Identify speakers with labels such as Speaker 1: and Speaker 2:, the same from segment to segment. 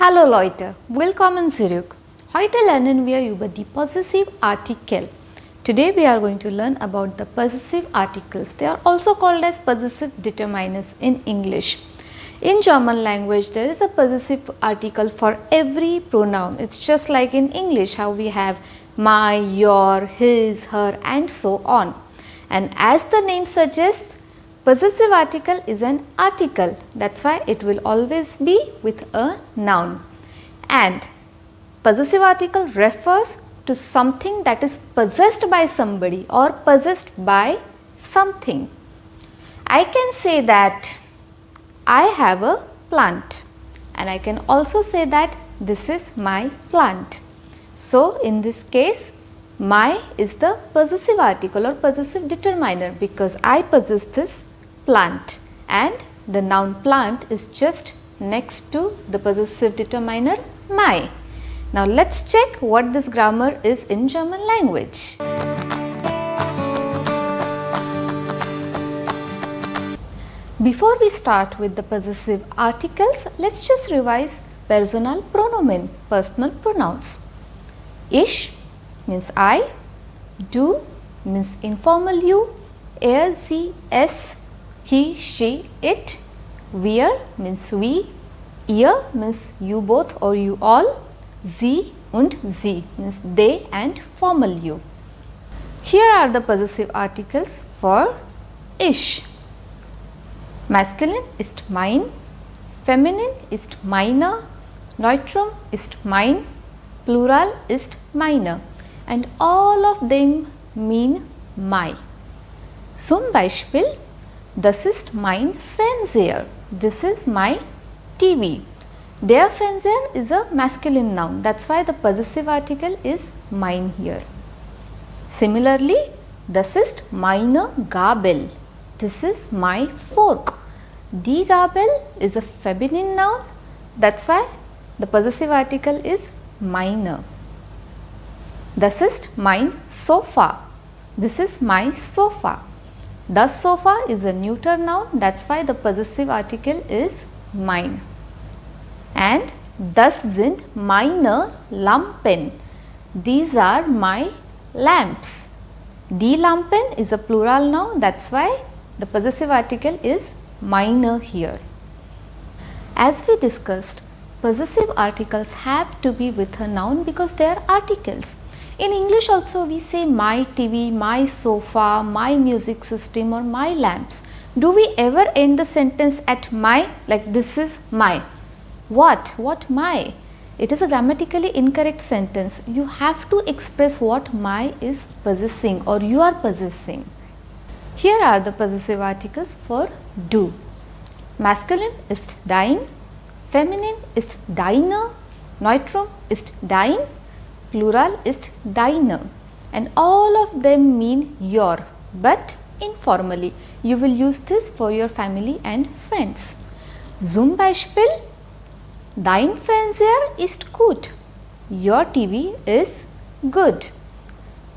Speaker 1: Hallo Leute, willkommen zurück. Heute lernen wir über die Possessivartikel. Today we are going to learn about the possessive articles. They are also called as possessive determiners in English. In German language, there is a possessive article for every pronoun. It's just like in English how we have my, your, his, her and so on. And as the name suggests, possessive article is an article. That's why it will always be with a noun. And possessive article refers to something that is possessed by somebody or possessed by something. I can say that I have a plant, and I can also say that this is my plant. So, in this case, my is the possessive article or possessive determiner because I possess this plant, and the noun plant is just next to the possessive determiner my. Now, let us check what this grammar is in German language. Before we start with the possessive articles, let us just revise personal pronomen, personal pronouns. Ich means I, du means informal you, er, sie, es, he, she, it, wir means we, ihr means you both or you all, sie und sie means they and formal you. Here are the possessive articles for ich. Masculine ist mein, feminine ist meine, neutrum ist mein, plural ist meine, and all of them mean my. Zum Beispiel, das ist mein Fernseher, this is my TV. Der Fernseher is a masculine noun, that's why the possessive article is mein here. Similarly, das ist meine Gabel, this is my fork. Die Gabel is a feminine noun, that's why the possessive article is meine. Das ist mein Sofa, this is my sofa. Das Sofa is a neuter noun, that's why the possessive article is mein. And das sind meine Lampen, these are my lamps. Die Lampen is a plural noun, that's why the possessive article is meine here. As we discussed, possessive articles have to be with a noun because they are articles. In English also we say my TV, my sofa, my music system or my lamps. Do we ever end the sentence at my, like this is my? What? What my? It is a grammatically incorrect sentence. You have to express what my is possessing or you are possessing. Here are the possessive articles for du. Masculine ist dein, feminine ist deine, neutrum ist dein, plural ist deine, and all of them mean your, but informally. You will use this for your family and friends. Zum Beispiel, dein Fernseher ist gut, your TV is good.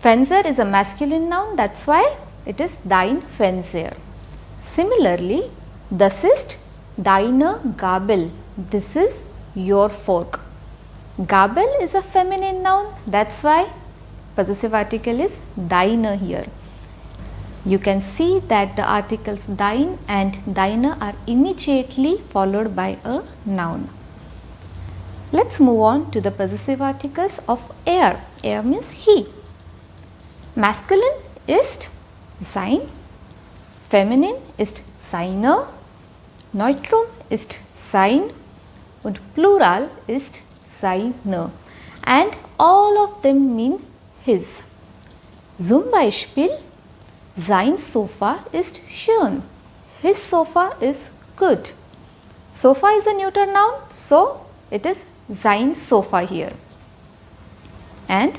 Speaker 1: Fernseher is a masculine noun, that's why it is dein Fernseher. Similarly, das ist deine Gabel, this is your fork. Gabel is a feminine noun, that's why possessive article is deine here. You can see that the articles dein and deine are immediately followed by a noun. Let's move on to the possessive articles of er. Er means he. Masculine ist sein, feminine ist seine, neutrum ist sein und plural ist seine, and all of them mean his. Zum Beispiel, sein Sofa ist schön, his sofa is good. Sofa is a neuter noun, so it is sein Sofa here. And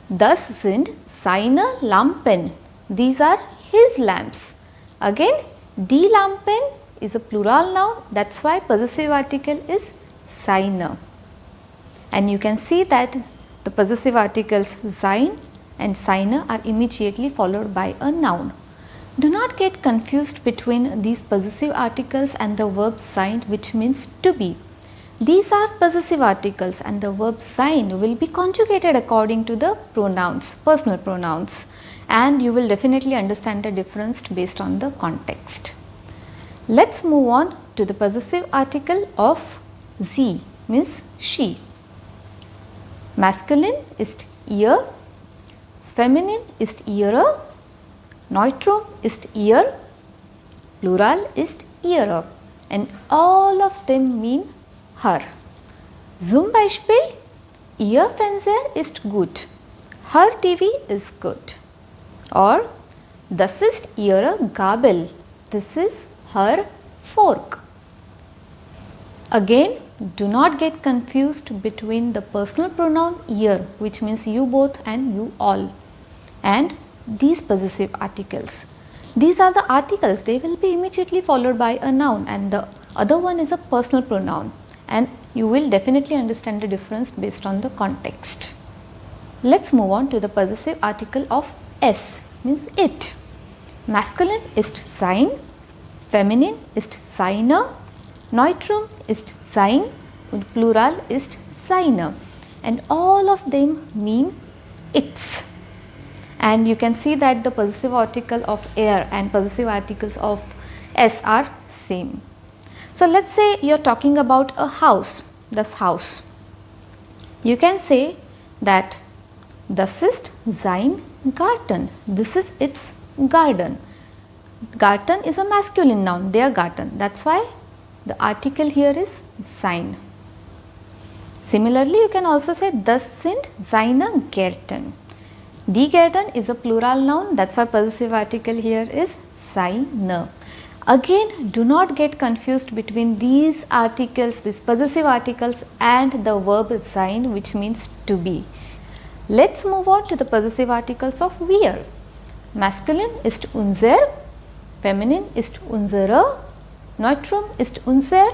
Speaker 1: das sind seine Lampen, these are his lamps. Again, die Lampen is a plural noun, that's why possessive article is seine. And you can see that the possessive articles sein and seine are immediately followed by a noun. Do not get confused between these possessive articles and the verb sein, which means to be. These are possessive articles and the verb sein will be conjugated according to the pronouns, personal pronouns, and you will definitely understand the difference based on the context. Let's move on to the possessive article of sie, means she. Masculine ist ihr, feminine ist ihre, Neutrum ist ihr, Plural ist ihre, and all of them mean her. Zum Beispiel, ihr Fernseher ist gut, her TV is good. Or, das ist ihre Gabel, this is her fork. Again, do not get confused between the personal pronoun ihr, which means you both and you all, and these possessive articles. These are the articles, they will be immediately followed by a noun, and the other one is a personal pronoun, and you will definitely understand the difference based on the context. Let's move on to the possessive article of es, means it. Masculine ist sein, feminine ist seine, Neutrum ist sein und Plural ist seine, and all of them mean its. And you can see that the possessive article of er and possessive articles of s are same. So let's say you are talking about a house, das Haus. You can say that das ist sein Garten, this is its garden. Garten is a masculine noun, their garden, that's why the article here is sein. Similarly, you can also say das sind seine Gärten. Die Gärten is a plural noun, that's why possessive article here is seine. Again, do not get confused between these articles, these possessive articles and the verb sein, which means to be. Let's move on to the possessive articles of wir. Masculine ist unser, feminine ist unsere, Neutrum ist unser,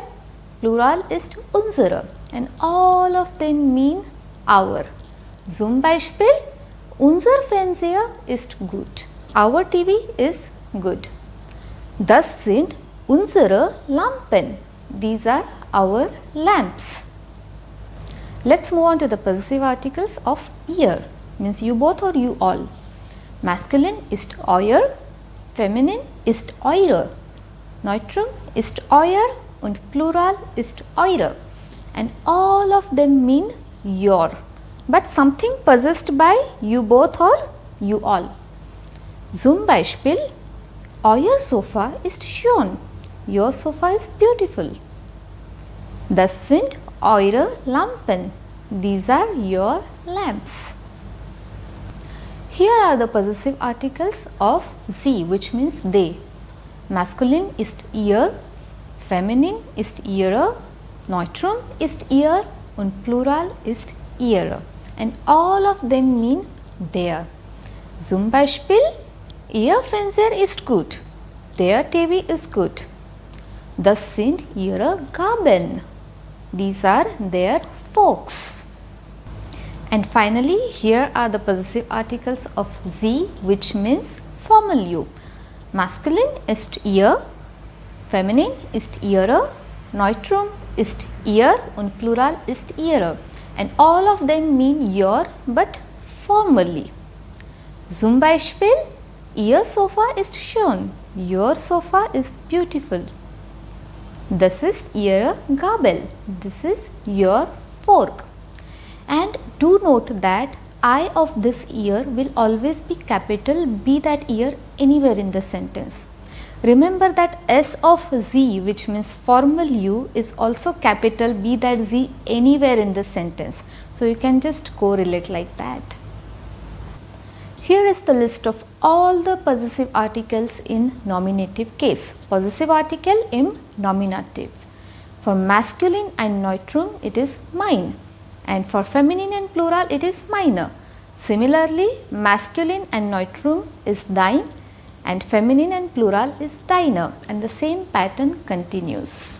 Speaker 1: Plural ist unsere, and all of them mean our. Zum Beispiel, unser Fernseher ist gut, our TV is good. Das sind unsere Lampen, these are our lamps. Let's move on to the possessive articles of ihr, means you both or you all. Masculine ist euer, feminine ist eure, Neutrum ist euer und Plural ist eure, and all of them mean your, but something possessed by you both or you all. Zum Beispiel, euer Sofa ist schön, your sofa is beautiful. Das sind eure Lampen, these are your lamps. Here are the possessive articles of sie, which means they. Masculine ist ihr, feminine ist ihre, Neutrum ist ihr und Plural ist ihre, and all of them mean their. Zum Beispiel, ihr Fernseher ist gut, their TV is good. Das sind ihre Gabeln, these are their forks. And finally, here are the possessive articles of sie, which means formal you. Masculine ist ihr, feminine ist ihre, Neutrum ist ihr und Plural ist ihre, and all of them mean your but formally. Zum Beispiel, ihr Sofa ist schön, your sofa is beautiful. Das ist ihre Gabel, this is your fork. And do note that I of this ear will always be capital, be that ear anywhere in the sentence. Remember that S of Z, which means formal U, is also capital, be that Z anywhere in the sentence. So you can just correlate like that. Here is the list of all the possessive articles in nominative case. Possessive article in nominative. For masculine and neutrum, it is mine, and for feminine and plural, it is meine. Similarly, masculine and neutrum is thine, and feminine and plural is deine, and the same pattern continues.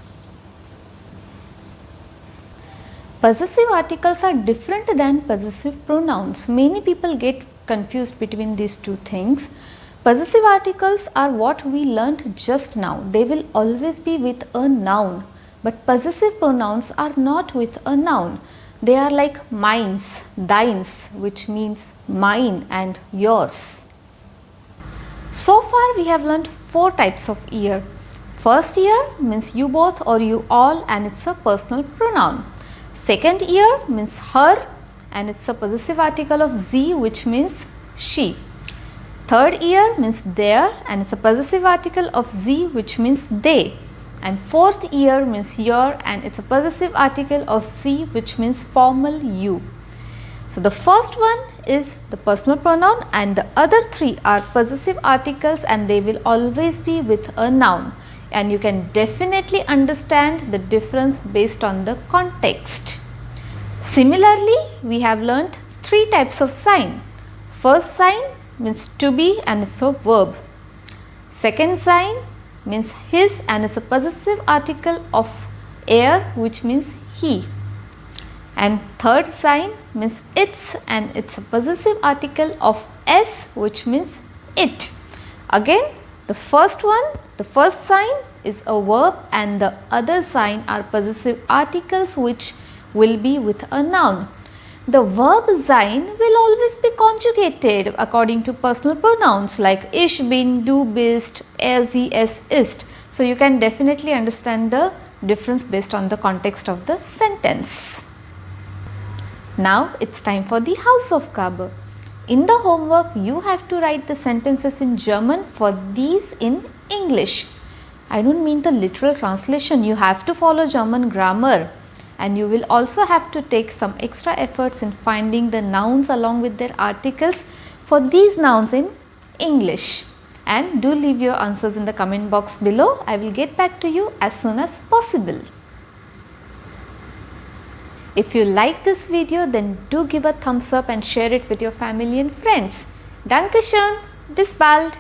Speaker 1: Possessive articles are different than possessive pronouns. Many people get confused between these two things. Possessive articles are what we learnt just now. They will always be with a noun. But possessive pronouns are not with a noun. They are like mines, thines, which means mine and yours. So far we have learnt 4 types of ear. First ear means you both or you all, and it's a personal pronoun. Second ear means her, and it's a possessive article of ze, which means she. Third ear means their, and it's a possessive article of ze, which means they. And fourth ear means your, and it's a possessive article of ze, which means formal you. So the first one is the personal pronoun, and the other 3 are possessive articles, and they will always be with a noun. And you can definitely understand the difference based on the context. Similarly, we have learnt 3 types of sign. First sign means to be, and it's a verb. Second sign means his, and it's a possessive article of er, which means he. And third sign means its, and it's a possessive article of s, which means it. Again, the first sign is a verb, and the other sign are possessive articles which will be with a noun. The verb sein will always be conjugated according to personal pronouns like ich bin, du bist, er, sie, es ist. So you can definitely understand the difference based on the context of the sentence. Now it's time for the Hausaufgabe. In the homework, you have to write the sentences in German, for these in English. I don't mean the literal translation, you have to follow German grammar, and you will also have to take some extra efforts in finding the nouns along with their articles for these nouns in English. And do leave your answers in the comment box below. I will get back to you as soon as possible. If you like this video, then do give a thumbs up and share it with your family and friends. Dankeschön, bis bald!